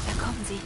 Da kommen sie.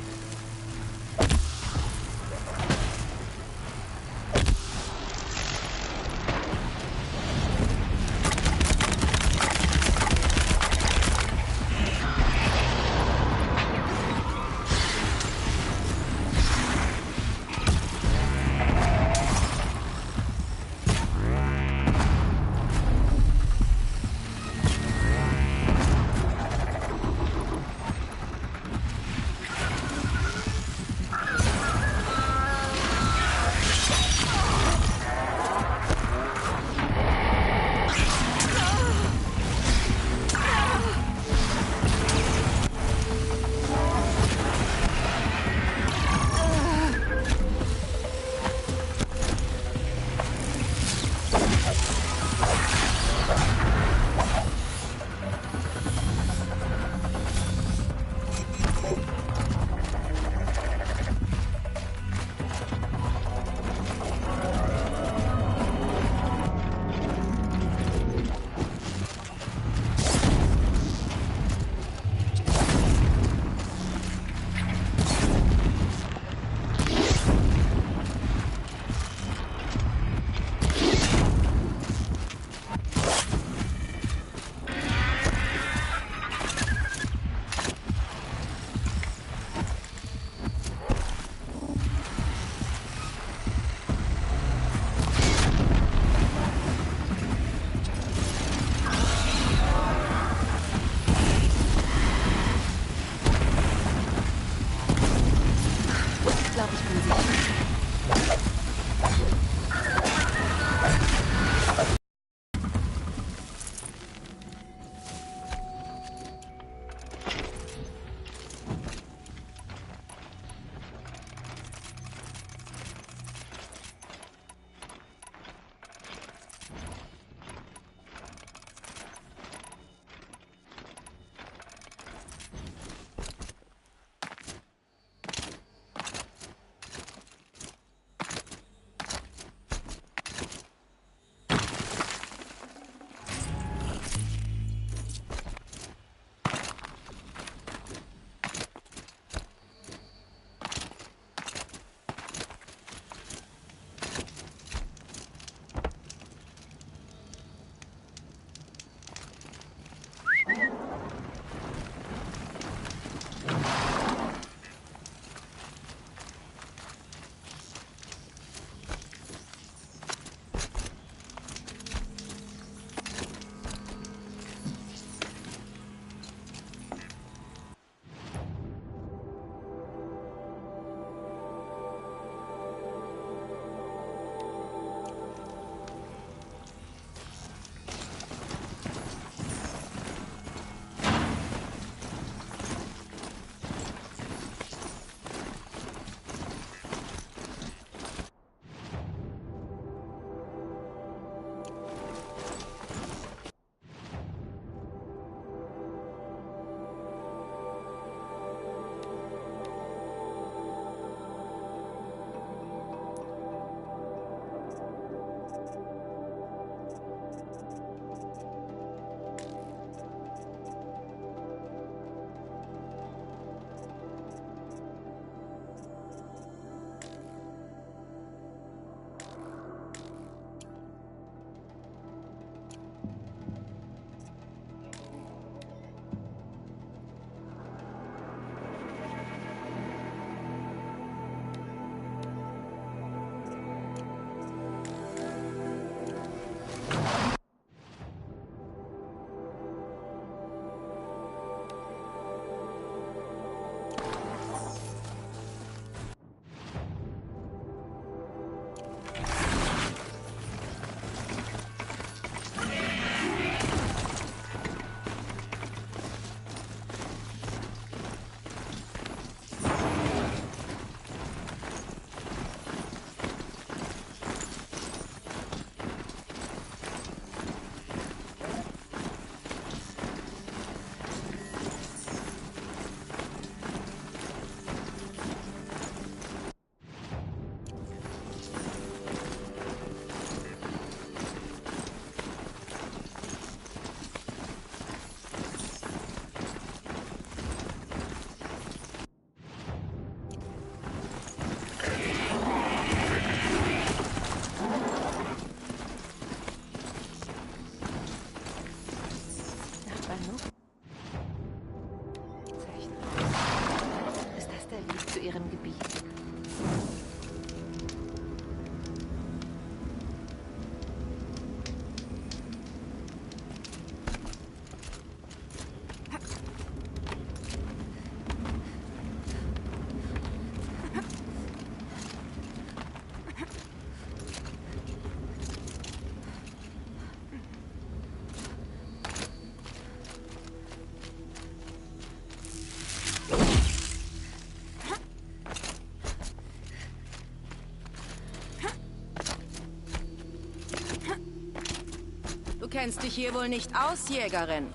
kennst dich hier wohl nicht aus, Jägerin.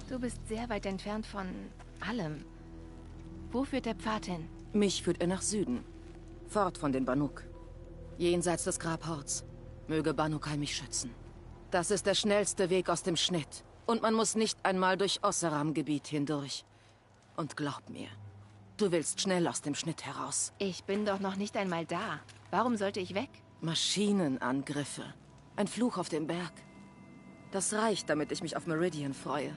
Du bist sehr weit entfernt von allem. Wo führt der Pfad hin? Mich führt er nach Süden. Fort von den Banuk. Jenseits des Grabhorts. Möge Banukai mich schützen. Das ist der schnellste Weg aus dem Schnitt. Und man muss nicht einmal durch Osseram-Gebiet hindurch. Und glaub mir, du willst schnell aus dem Schnitt heraus. Ich bin doch noch nicht einmal da. Warum sollte ich weg? Maschinenangriffe. Ein Fluch auf dem Berg. Das reicht, damit ich mich auf Meridian freue.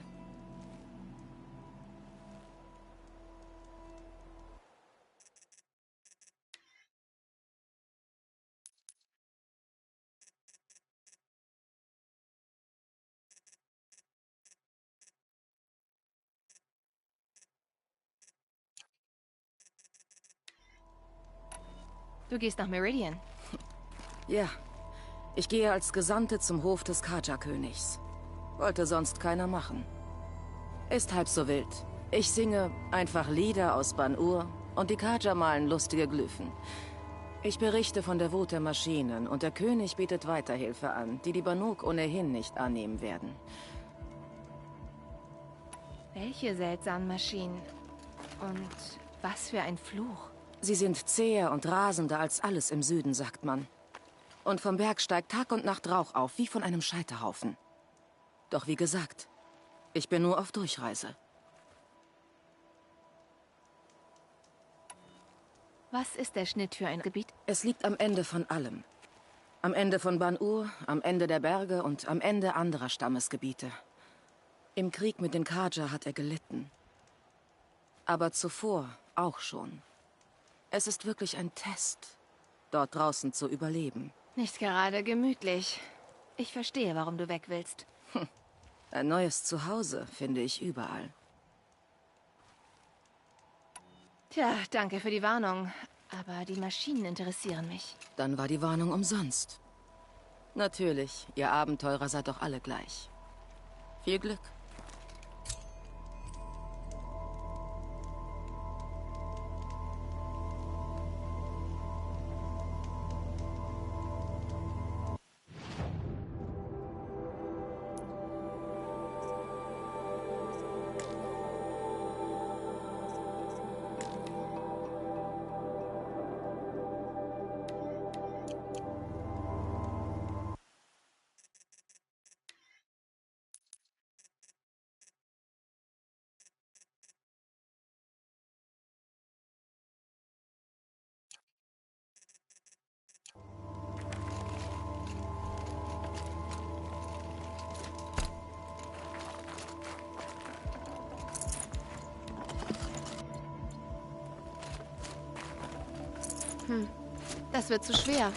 Du gehst nach Meridian. Ja, ich gehe als Gesandte zum Hof des Kaja-Königs. Wollte sonst keiner machen. Ist halb so wild. Ich singe einfach Lieder aus Ban-Ur und die Kaja malen lustige Glyphen. Ich berichte von der Wut der Maschinen und der König bietet Weiterhilfe an, die die Banuk ohnehin nicht annehmen werden. Welche seltsamen Maschinen? Und was für ein Fluch? Sie sind zäher und rasender als alles im Süden, sagt man. Und vom Berg steigt Tag und Nacht Rauch auf, wie von einem Scheiterhaufen. Doch wie gesagt, ich bin nur auf Durchreise. Was ist der Schnitt für ein Gebiet? Es liegt am Ende von allem. Am Ende von Ban-Ur, am Ende der Berge und am Ende anderer Stammesgebiete. Im Krieg mit den Kaja hat er gelitten. Aber zuvor auch schon. Es ist wirklich ein Test, dort draußen zu überleben. Nicht gerade gemütlich. Ich verstehe, warum du weg willst. Ein neues Zuhause finde ich überall. Tja, danke für die Warnung. Aber die Maschinen interessieren mich. Dann war die Warnung umsonst. Natürlich, ihr Abenteurer seid doch alle gleich. Viel Glück. Das wird zu schwer.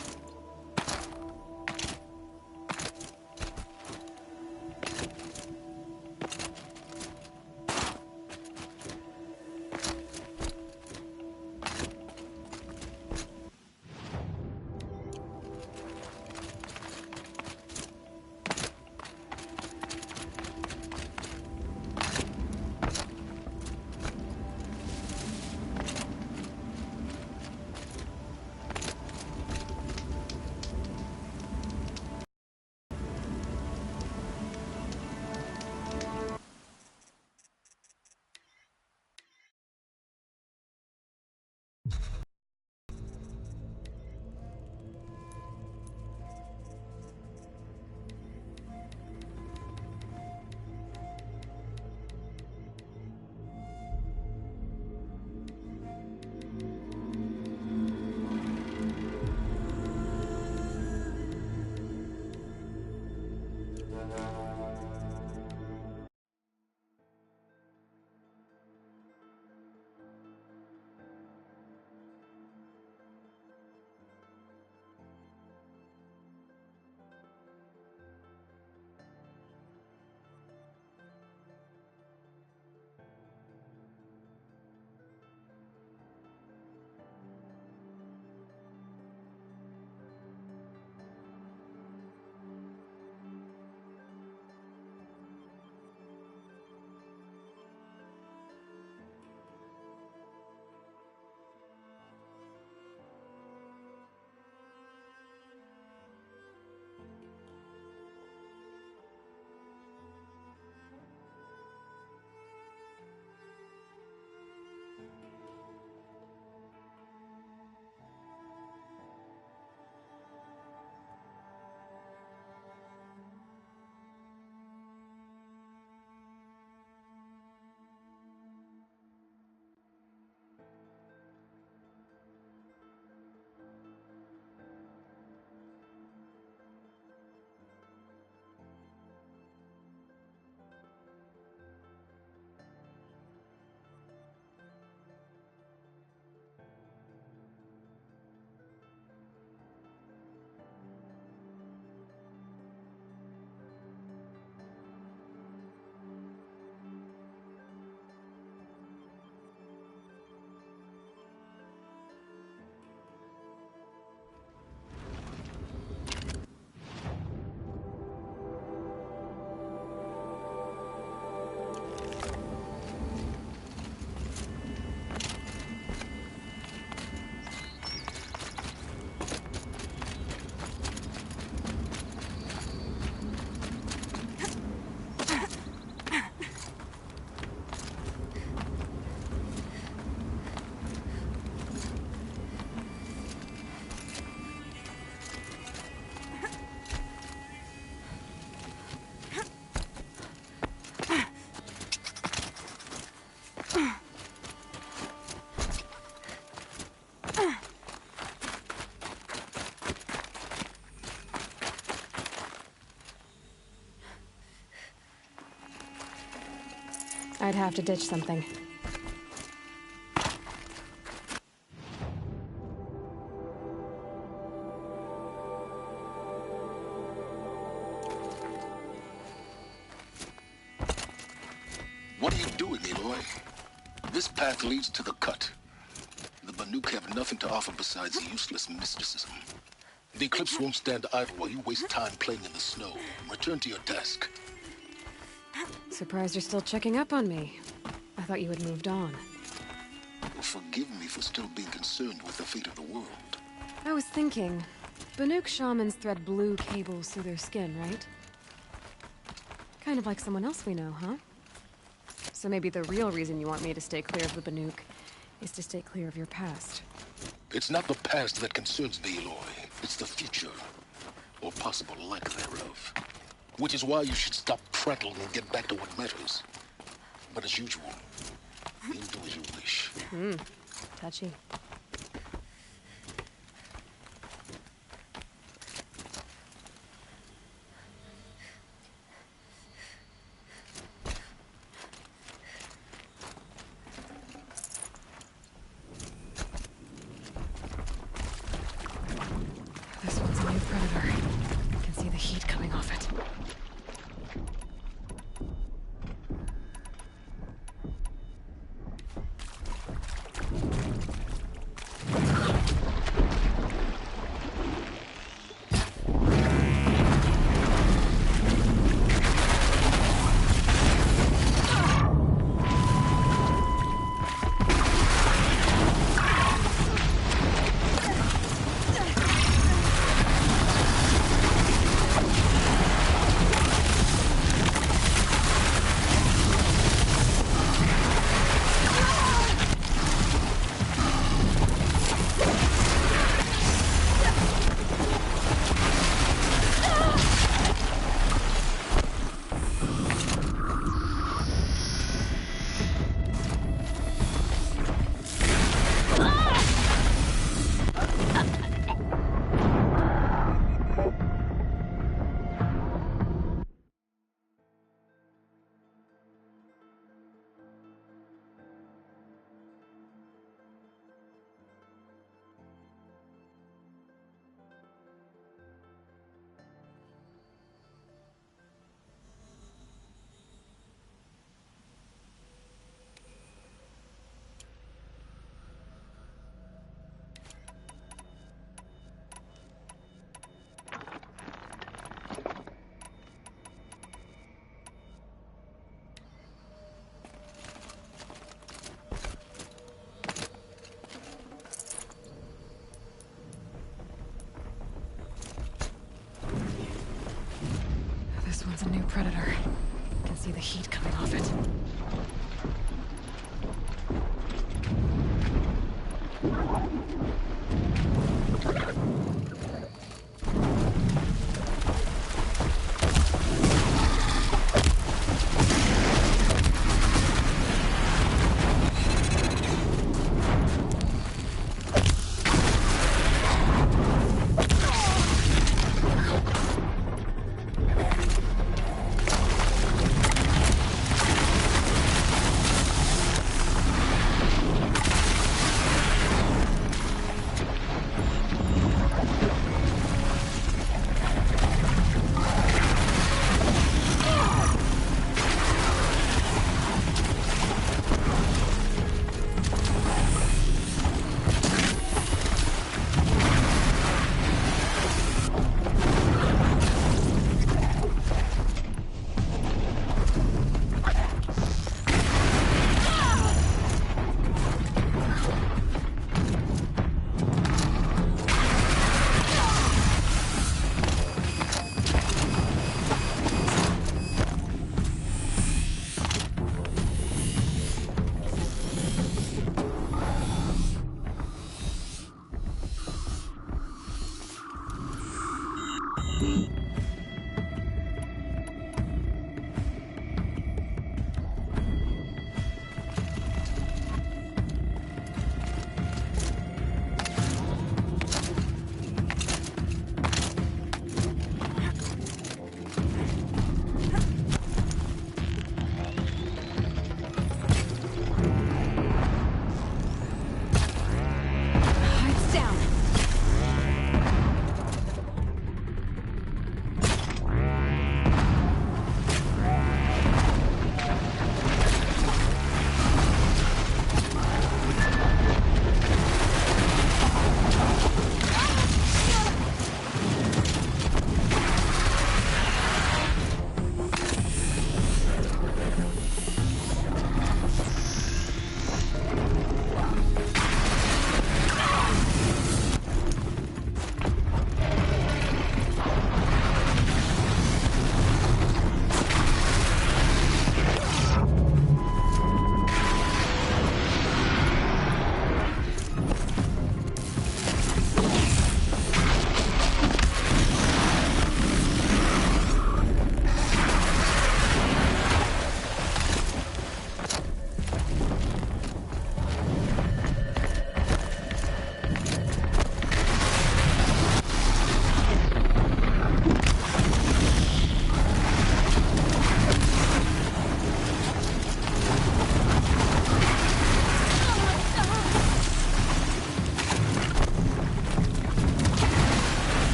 I'd have to ditch something. What are you doing, Aloy? This path leads to the cut. The Banuk have nothing to offer besides useless mysticism. The Eclipse won't stand idle while you waste time playing in the snow. Return to your task. Surprised you're still checking up on me. I thought you had moved on. Forgive me for still being concerned with the fate of the world. I was thinking, Banuk shamans thread blue cables through their skin, right? Kind of like someone else we know, huh? So maybe the real reason you want me to stay clear of the Banuk is to stay clear of your past. It's not the past that concerns me, Aloy. It's the future, or possible lack thereof. Which is why you should stop prattling and get back to what matters. But as usual, you do as you wish. Touchy. This one's a new predator. I can see the heat coming off it.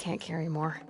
can't carry more.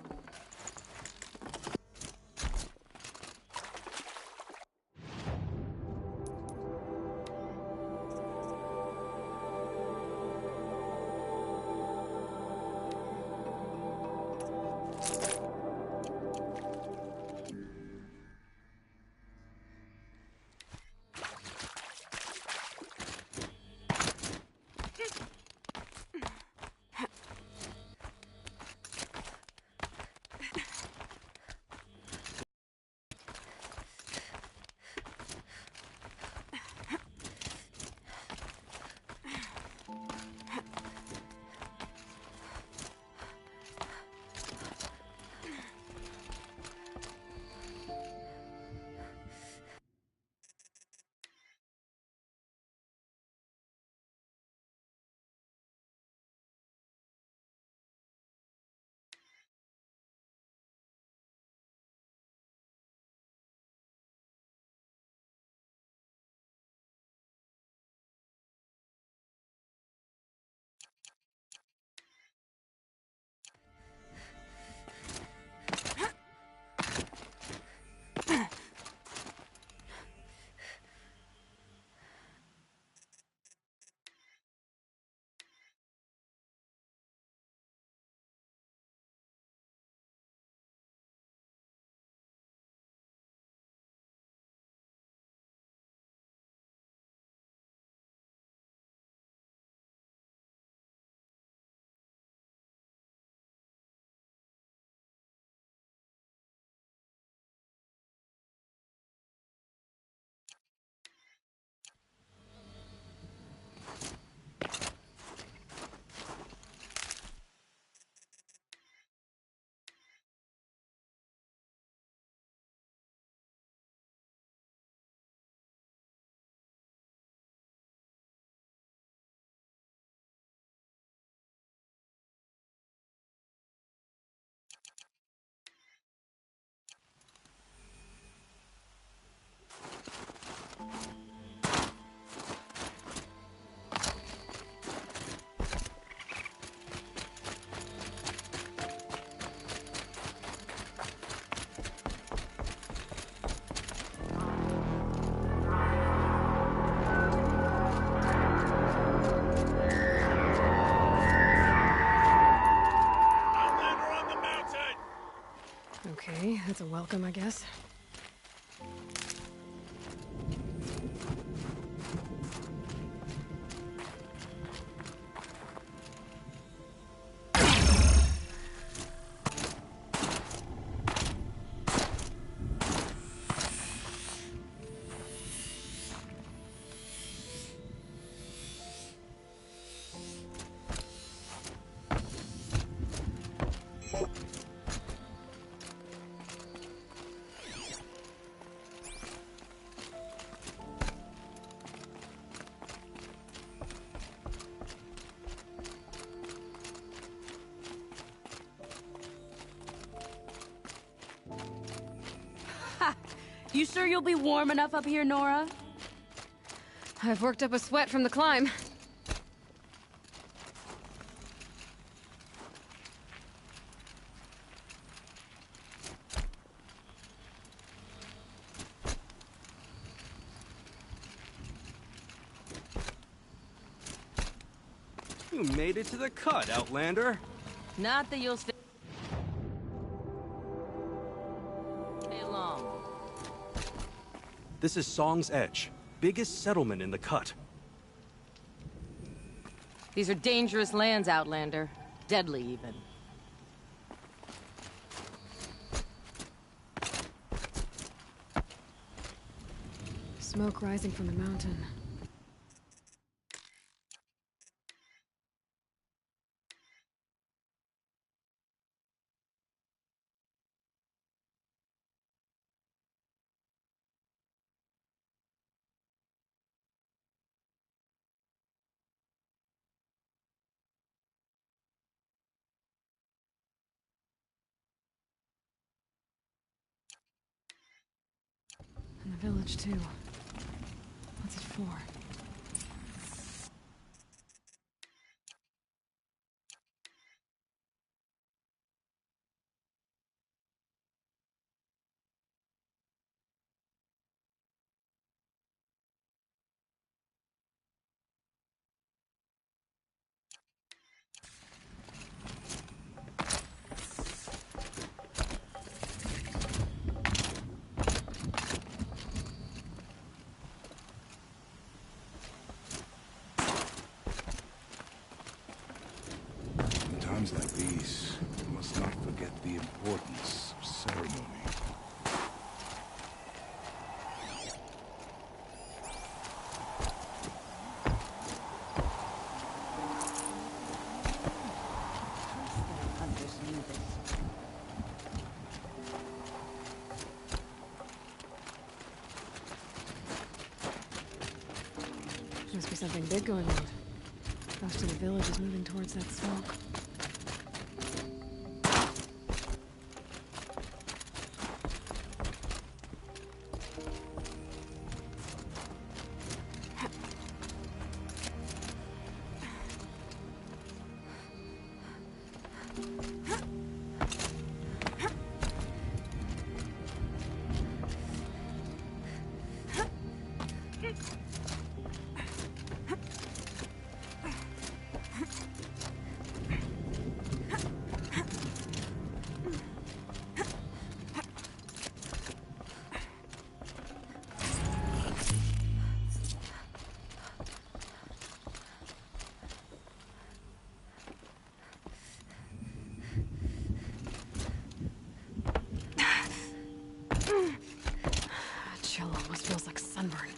Okay, that's a welcome, I guess. You sure you'll be warm enough up here, Nora? I've worked up a sweat from the climb. You made it to the cut, Outlander. Not that you'll stay long. This is Song's Edge, biggest settlement in the cut. These are dangerous lands, Outlander. Deadly, even. Smoke rising from the mountain. And the village, too. What's it for? Must be something big going on. Most of the village is moving towards that smoke. Chill almost feels like sunburn.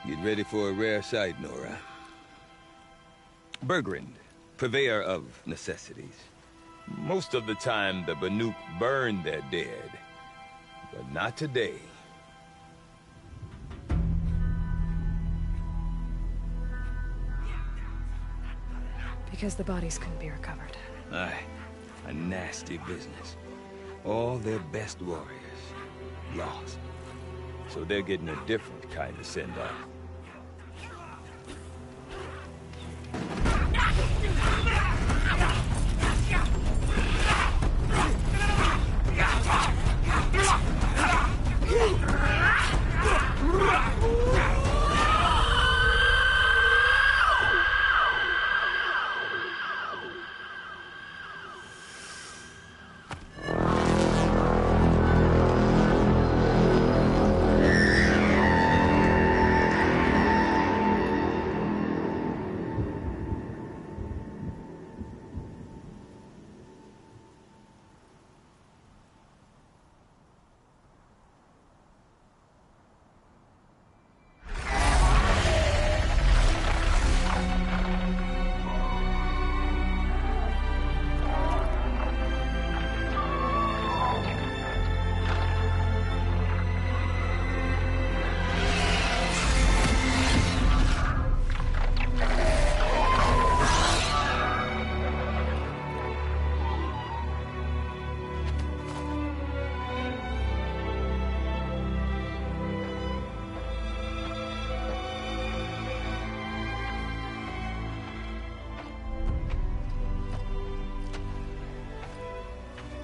Get ready for a rare sight, Nora. Bergrand, purveyor of necessities. Most of the time, the Banuk burn their dead. But not today. Because the bodies couldn't be recovered. Aye, a nasty business. All their best warriors lost. So they're getting a different kind of send-off.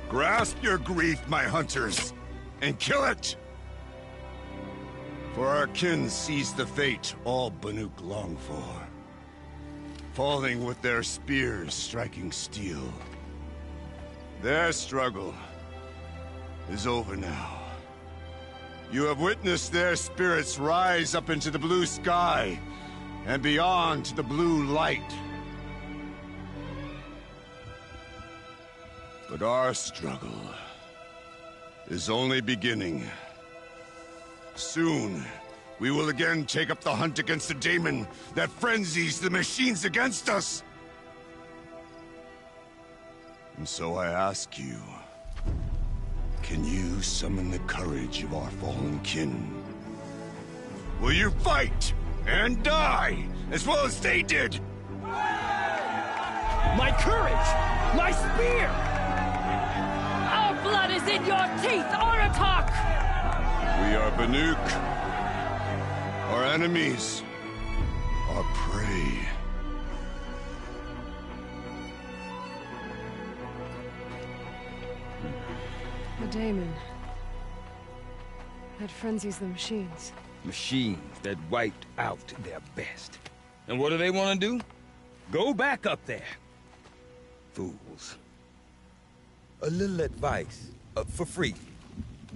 Grasp your grief, my hunters, and kill it! For our kin sees the fate all Banuk long for. Falling with their spears striking steel. Their struggle is over now. You have witnessed their spirits rise up into the blue sky, and beyond to the blue light. But our struggle is only beginning. Soon, we will again take up the hunt against the daemon that frenzies the machines against us. And so I ask you, can you summon the courage of our fallen kin? Will you fight and die as well as they did? My courage! My spear! Our blood is in your teeth, Oratok! We are Banuk. Our enemies are prey. The daemon. That frenzies the machines. Machines that wiped out their best. And what do they want to do? Go back up there. Fools. A little advice, for free.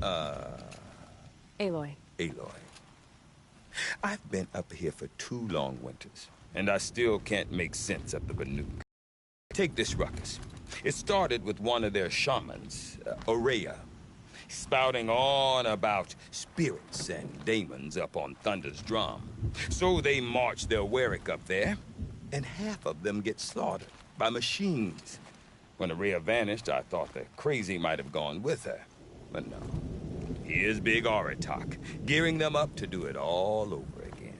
Aloy. Aloy. I've been up here for 2 long winters, and I still can't make sense of the Banuk. Take this ruckus. It started with one of their shamans, Aurea, spouting on about spirits and demons up on Thunder's drum. So they march their Warwick up there, and half of them get slaughtered by machines. When Aurea vanished, I thought the crazy might have gone with her. But no. Here's Big Aratak, gearing them up to do it all over again.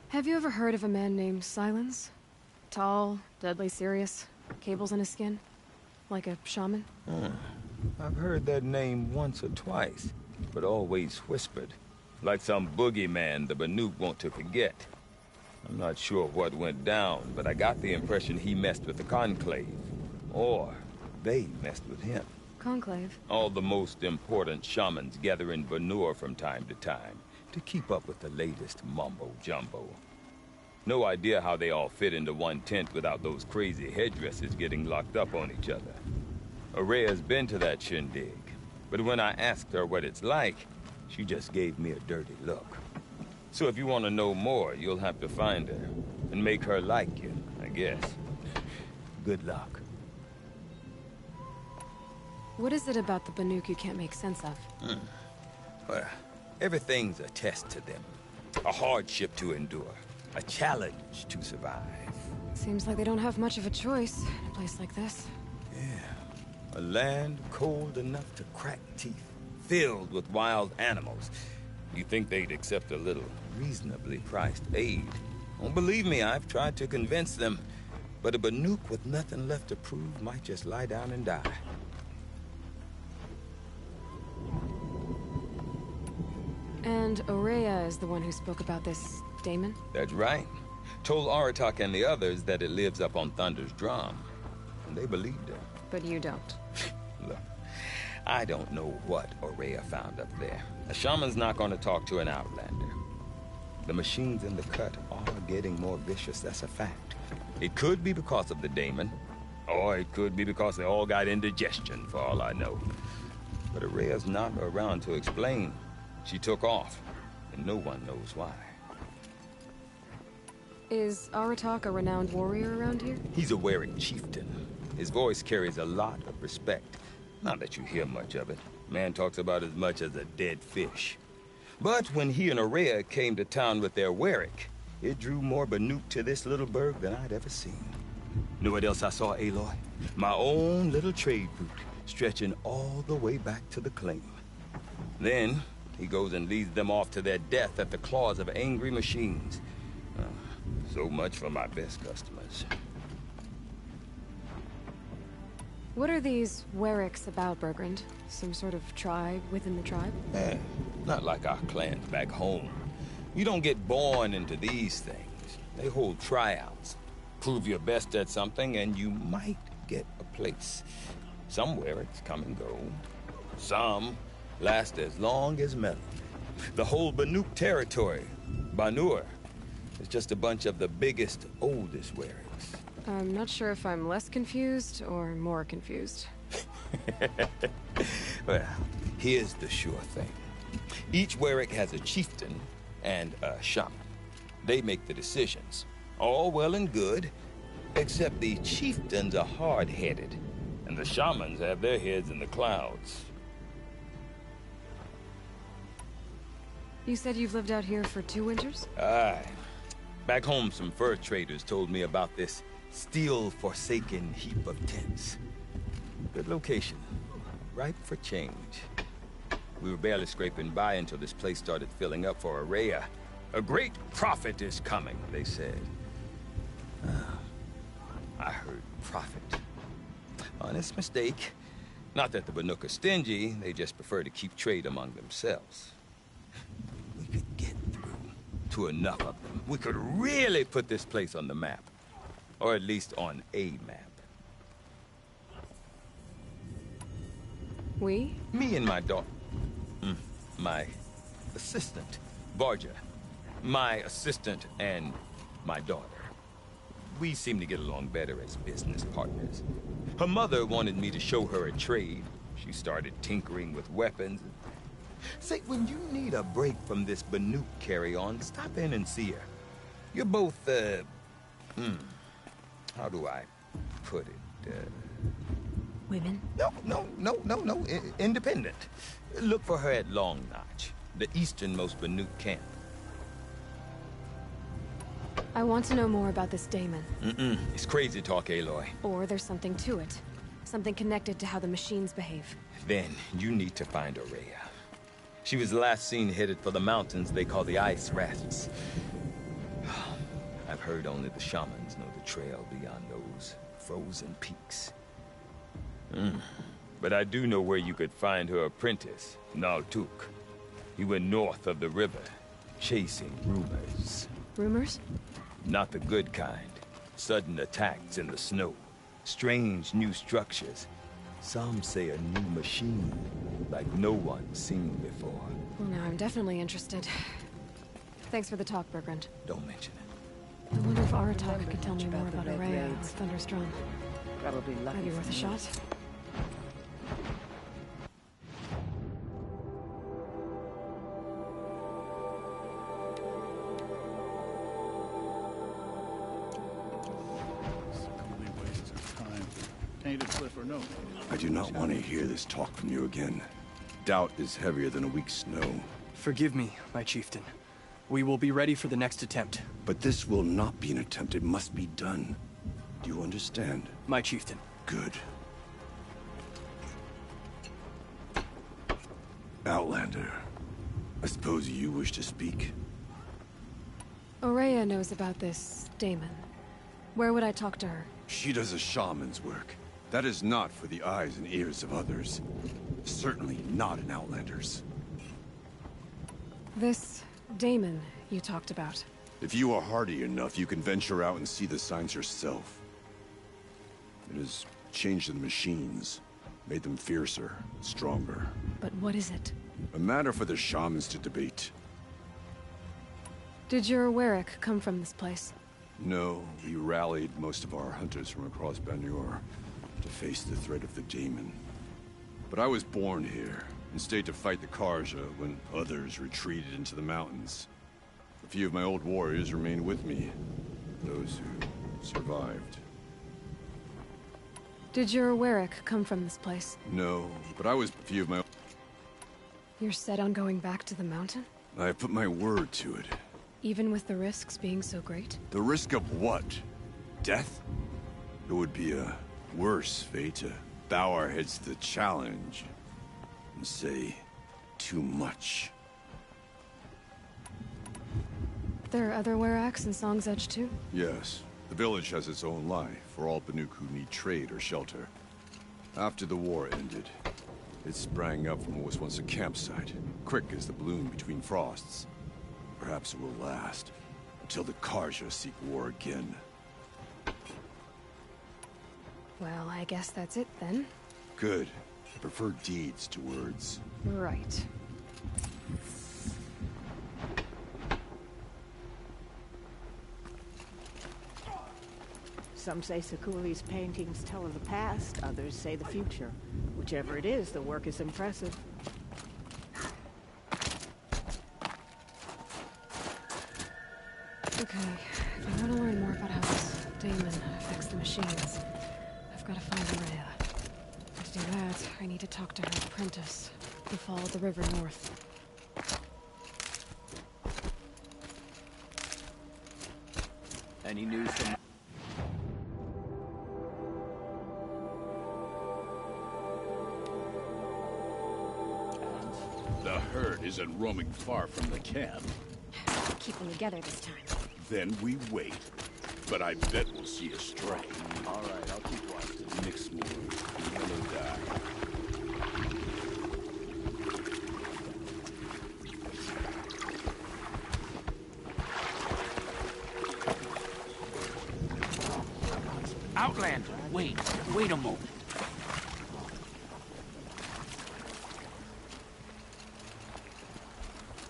Have you ever heard of a man named Silence? Tall, deadly serious, cables in his skin? Like a shaman? I've heard that name once or twice, but always whispered. Like some boogeyman the Banuk want to forget. I'm not sure what went down, but I got the impression he messed with the Conclave. Or they messed with him. Conclave? All the most important shamans gather in Banur from time to time to keep up with the latest mumbo-jumbo. No idea how they all fit into one tent without those crazy headdresses getting locked up on each other. Aurea's been to that shindig, but when I asked her what it's like, she just gave me a dirty look. So if you want to know more, you'll have to find her and make her like you, I guess. Good luck. What is it about the Banuk you can't make sense of? Well, everything's a test to them. A hardship to endure. A challenge to survive. Seems like they don't have much of a choice in a place like this. Yeah. A land cold enough to crack teeth, filled with wild animals. You think they'd accept a little reasonably priced aid? Don't believe me, I've tried to convince them. But a Banuk with nothing left to prove might just lie down and die. And Aurea is the one who spoke about this daemon? That's right. Told Aratak and the others that it lives up on Thunder's drum. And they believed her. But you don't. Look, I don't know what Aurea found up there. A shaman's not going to talk to an outlander. The machines in the cut are getting more vicious, that's a fact. It could be because of the daemon, or it could be because they all got indigestion, for all I know. But Aurea's not around to explain. She took off, and no one knows why. Is Aratak a renowned warrior around here? He's a Warwick chieftain. His voice carries a lot of respect. Not that you hear much of it. Man talks about as much as a dead fish. But when he and Aurea came to town with their Warwick, it drew more Banuk to this little burg than I'd ever seen. Know what else I saw, Aloy? My own little trade route, stretching all the way back to the claim. Then, he goes and leads them off to their death at the claws of angry machines. So much for my best customers. What are these Warwicks about, Bergrand? Some sort of tribe within the tribe? Not like our clans back home. You don't get born into these things. They hold tryouts. Prove your best at something and you might get a place. Some Warwicks come and go. Some last as long as metal. The whole Banuk territory, Banur, is just a bunch of the biggest, oldest Warwicks. I'm not sure if I'm less confused or more confused. Well, here's the sure thing. Each Warwick has a chieftain and a shaman. They make the decisions. All well and good, except the chieftains are hard-headed, and the shamans have their heads in the clouds. You said you've lived out here for 2 winters? Aye. Back home, some fur traders told me about this steel-forsaken heap of tents. Good location. Ripe for change. We were barely scraping by until this place started filling up for Aurea. A great prophet is coming, they said. I heard prophet. Honest mistake. Not that the Banuk are stingy, they just prefer to keep trade among themselves. We could get through to enough of them. We could really put this place on the map. Or at least on a map. We? Me and my daughter. My assistant, Barja. My assistant and my daughter. We seem to get along better as business partners. Her mother wanted me to show her a trade. She started tinkering with weapons. Say, when you need a break from this Banuk carry-on, stop in and see her. You're both, how do I put it? Women? No. Independent. Look for her at Long Notch, the easternmost Banuk camp. I want to know more about this Damon. It's crazy talk, Aloy. Or there's something to it. Something connected to how the machines behave. Then you need to find Aurea. She was last seen headed for the mountains they call the Ice Rats. I've heard only the shamans know the trail beyond those frozen peaks. But I do know where you could find her apprentice, Naltuk. He went north of the river, chasing rumors. Rumors? Not the good kind. Sudden attacks in the snow. Strange new structures. Some say a new machine, like no one's seen before. Well, now I'm definitely interested. Thanks for the talk, Bergrand. Don't mention it. I wonder if Aratak could tell me more about Aurea or Thunderstrom. Probably lucky. Might be worth a shot. I do not want to hear this talk from you again. Doubt is heavier than a week's snow. Forgive me, my chieftain. We will be ready for the next attempt. But this will not be an attempt. It must be done. Do you understand? My chieftain. Good. Outlander, I suppose you wish to speak? Aurea knows about this Damon. Where would I talk to her? She does a shaman's work. That is not for the eyes and ears of others. Certainly not an Outlander's. This Damon you talked about. If you are hardy enough, you can venture out and see the signs yourself. It has changed the machines, made them fiercer, stronger. But what is it? A matter for the shamans to debate. Did your Warwick come from this place? No, we rallied most of our hunters from across Banur to face the threat of the Damon. But I was born here, and stayed to fight the Karja when others retreated into the mountains. A few of my old warriors remained with me, those who survived. Did your Warwick come from this place? No, but I was a few of my... You're set on going back to the mountain? I have put my word to it. Even with the risks being so great? The risk of what? Death? It would be a worse fate to bow our heads to the challenge and say too much. There are other Warracks in Song's Edge too? Yes. The village has its own life for all Banuk who need trade or shelter. After the war ended, it sprang up from what was once a campsite, quick as the bloom between frosts. Perhaps it will last, until the Karja seek war again. Well, I guess that's it then. Good. I prefer deeds to words. Right. Some say Sakuli's paintings tell of the past, others say the future. Whichever it is, the work is impressive. Okay, if I want to learn more about how this Damon affects the machines, I've got to find Aurea. To do that, I need to talk to her apprentice, who followed the river north. Any news from... The herd isn't roaming far from the camp. Keep them together this time. Then we wait. But I bet we'll see a stray. All right, I'll keep watching. Mixed mood, yellow dye. Outlander, wait a moment.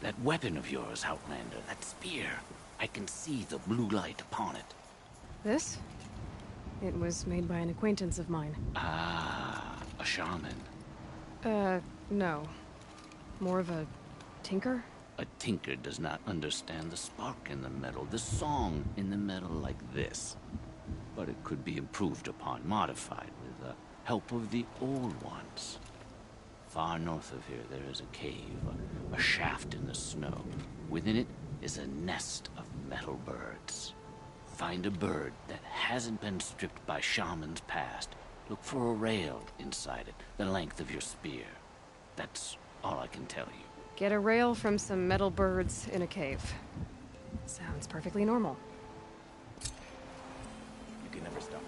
That weapon of yours, Outlander, that spear. I can see the blue light upon it. This? It was made by an acquaintance of mine. Ah, a shaman. No. More of a tinker? A tinker does not understand the spark in the metal, the song in the metal like this. But it could be improved upon, modified, with the help of the old ones. Far north of here, there is a cave, a shaft in the snow. Within it is a nest of metal birds. Find a bird that hasn't been stripped by shamans past. Look for a rail inside it, the length of your spear. That's all I can tell you. Get a rail from some metal birds in a cave. Sounds perfectly normal. You can never stop.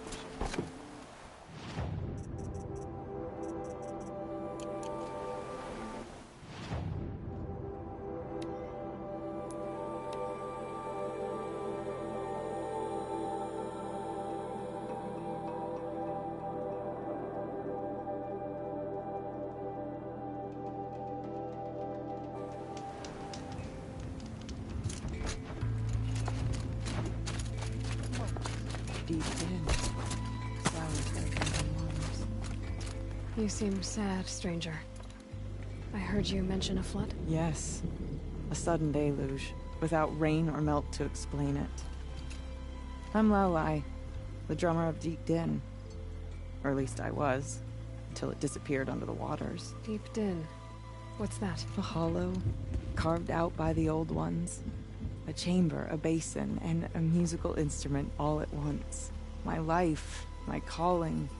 Deep in. Sounds like waters. You seem sad, stranger. I heard you mention a flood? Yes. A sudden deluge, without rain or melt to explain it. I'm Laolai, the drummer of Deep Din. Or at least I was, until it disappeared under the waters. Deep Din. What's that? A hollow, carved out by the old ones. A chamber, a basin, and a musical instrument all at once. My life, my calling.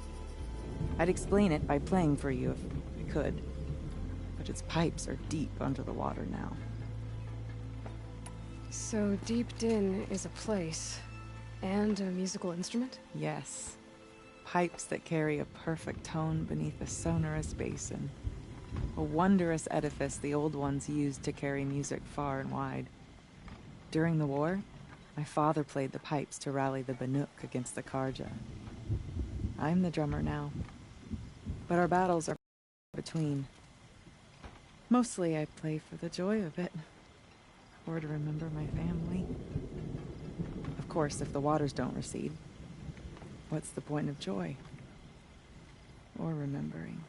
I'd explain it by playing for you if I could. But its pipes are deep under the water now. So Deep Din is a place, and a musical instrument? Yes. Pipes that carry a perfect tone beneath a sonorous basin. A wondrous edifice the old ones used to carry music far and wide. During the war, my father played the pipes to rally the Banuk against the Karja. I'm the drummer now, but our battles are between. Mostly I play for the joy of it, or to remember my family. Of course, if the waters don't recede, what's the point of joy? Or remembering?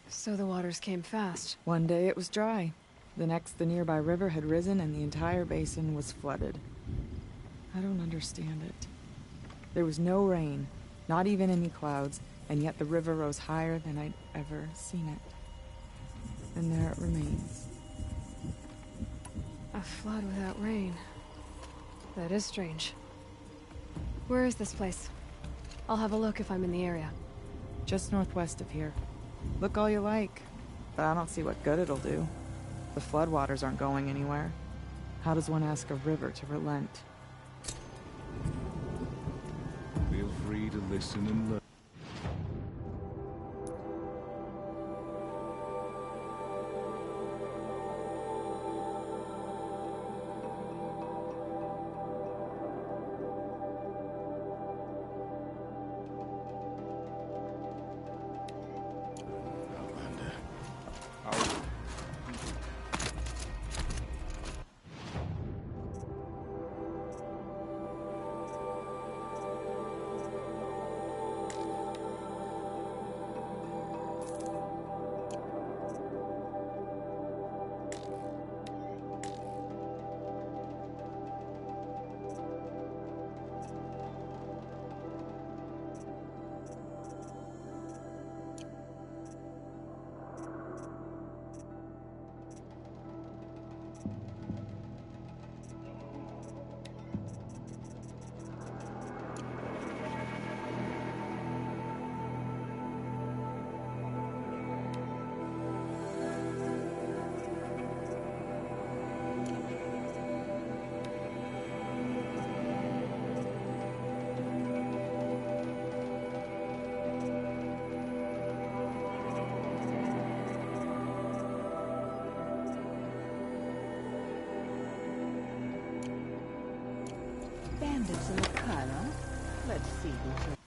So the waters came fast. One day it was dry. The next, the nearby river had risen and the entire basin was flooded. I don't understand it. There was no rain, not even any clouds, and yet the river rose higher than I'd ever seen it. And there it remains. A flood without rain. That is strange. Where is this place? I'll have a look if I'm in the area. Just northwest of here. Look all you like, but I don't see what good it'll do. The floodwaters aren't going anywhere. How does one ask a river to relent? Feel free to listen and learn. Bandits in the cut, huh? Let's see who's